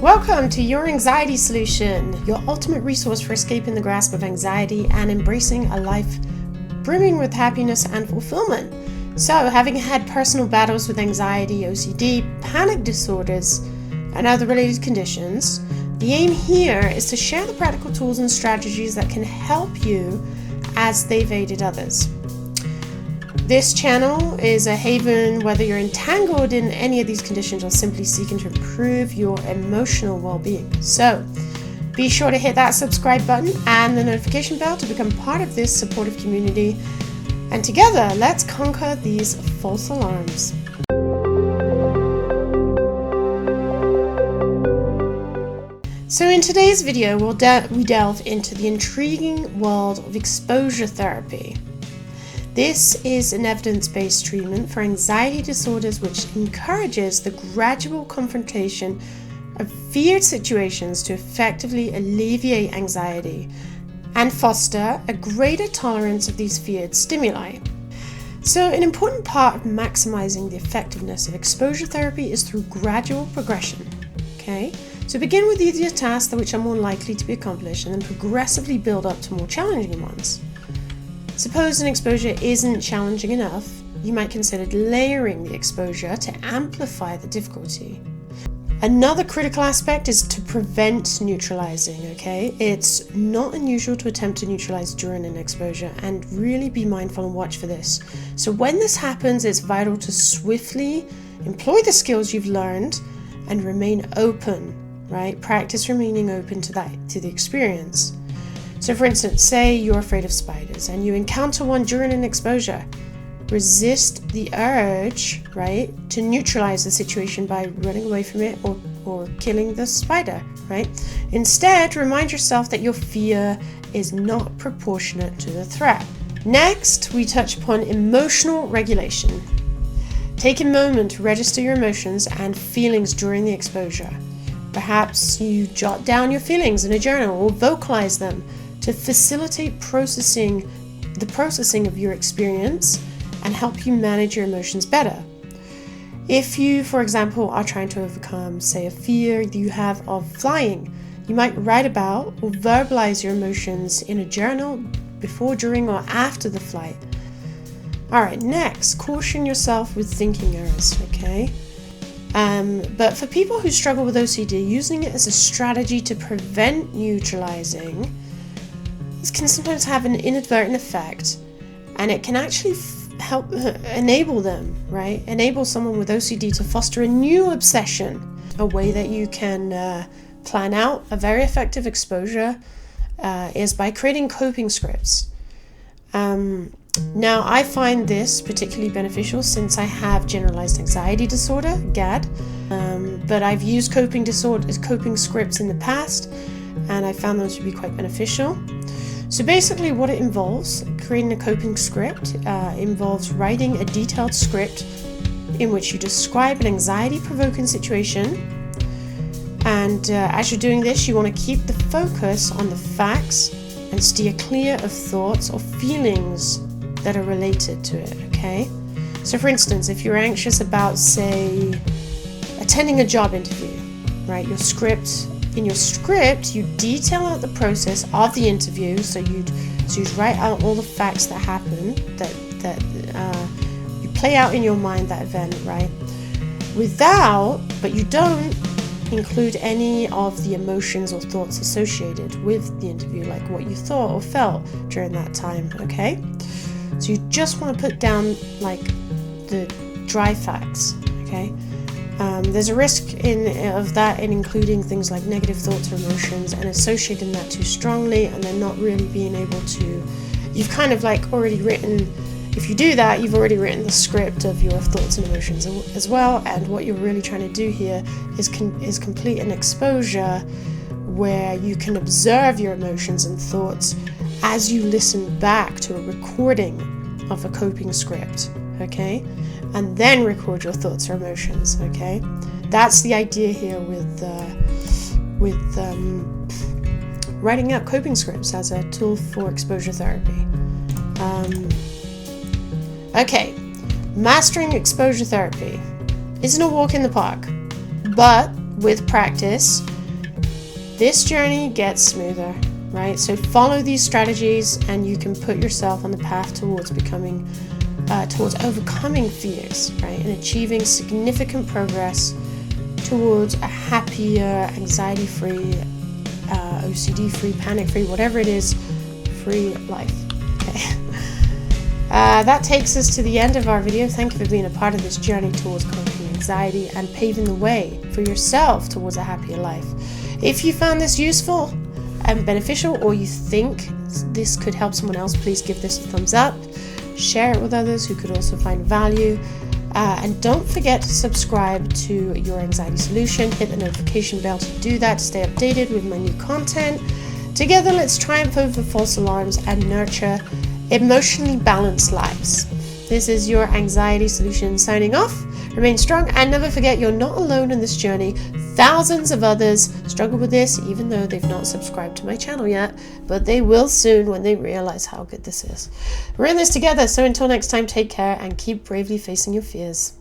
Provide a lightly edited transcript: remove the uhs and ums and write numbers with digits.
Welcome to Your Anxiety Solution, your ultimate resource for escaping the grasp of anxiety and embracing a life brimming with happiness and fulfillment. So, having had personal battles with anxiety, OCD, panic disorders, and other related conditions, the aim here is to share the practical tools and strategies that can help you as they've aided others. This channel is a haven whether you're entangled in any of these conditions or simply seeking to improve your emotional well-being. So be sure to hit that subscribe button and the notification bell to become part of this supportive community. And together, let's conquer these false alarms. So in today's video, we delve into the intriguing world of exposure therapy. This is an evidence-based treatment for anxiety disorders which encourages the gradual confrontation of feared situations to effectively alleviate anxiety and foster a greater tolerance of these feared stimuli. So an important part of maximizing the effectiveness of exposure therapy is through gradual progression. Okay? So begin with easier tasks which are more likely to be accomplished and then progressively build up to more challenging ones. Suppose an exposure isn't challenging enough, you might consider layering the exposure to amplify the difficulty. Another critical aspect is to prevent neutralizing, okay? It's not unusual to attempt to neutralize during an exposure, and really be mindful and watch for this. So when this happens, it's vital to swiftly employ the skills you've learned and remain open, right? Practice remaining open to the experience. So for instance, say you're afraid of spiders and you encounter one during an exposure. Resist the urge, right, to neutralize the situation by running away from it or killing the spider, right? Instead, remind yourself that your fear is not proportionate to the threat. Next, we touch upon emotional regulation. Take a moment to register your emotions and feelings during the exposure. Perhaps you jot down your feelings in a journal or vocalize them to facilitate the processing of your experience and help you manage your emotions better. If you, for example, are trying to overcome, say, a fear you have of flying, you might write about or verbalize your emotions in a journal before, during, or after the flight. Alright, next, caution yourself with thinking errors, okay? But for people who struggle with OCD, using it as a strategy to prevent neutralizing, this can sometimes have an inadvertent effect, and it can actually help enable them, right? Enable someone with OCD to foster a new obsession. A way that you can plan out a very effective exposure is by creating coping scripts. Now, I find this particularly beneficial since I have generalized anxiety disorder, GAD, but I've used coping scripts in the past, and I found them to be quite beneficial. So basically what it involves, creating a coping script, involves writing a detailed script in which you describe an anxiety-provoking situation. And as you're doing this, you want to keep the focus on the facts and steer clear of thoughts or feelings that are related to it, okay? So for instance, if you're anxious about, say, attending a job interview, right? In your script, you detail out the process of the interview, so you'd write out all the facts that happened, that you play out in your mind that event, right? But you don't include any of the emotions or thoughts associated with the interview, like what you thought or felt during that time, okay? So you just want to put down like the dry facts, okay? There's a risk of that in including things like negative thoughts or emotions and associating that too strongly, and then not really being able to, you've kind of like already written, if you do that, you've already written the script of your thoughts and emotions as well, and what you're really trying to do here is complete an exposure where you can observe your emotions and thoughts as you listen back to a recording of a coping script, okay? And then record your thoughts or emotions, okay? That's the idea here with writing out coping scripts as a tool for exposure therapy. Okay, mastering exposure therapy isn't a walk in the park, but with practice, this journey gets smoother, right? So follow these strategies and you can put yourself on the path towards overcoming fears, right? And achieving significant progress towards a happier, anxiety-free, OCD-free, panic-free, whatever it is, free life. Okay. That takes us to the end of our video. Thank you for being a part of this journey towards conquering anxiety and paving the way for yourself towards a happier life. If you found this useful and beneficial, or you think this could help someone else, please give this a thumbs up. Share it with others who could also find value. And don't forget to subscribe to Your Anxiety Solution. Hit the notification bell to do that, to stay updated with my new content. Together, let's triumph over false alarms and nurture emotionally balanced lives. This is Your Anxiety Solution signing off. Remain strong and never forget you're not alone in this journey. Thousands of others struggle with this, even though they've not subscribed to my channel yet, but they will soon when they realize how good this is. We're in this together, so until next time, take care and keep bravely facing your fears.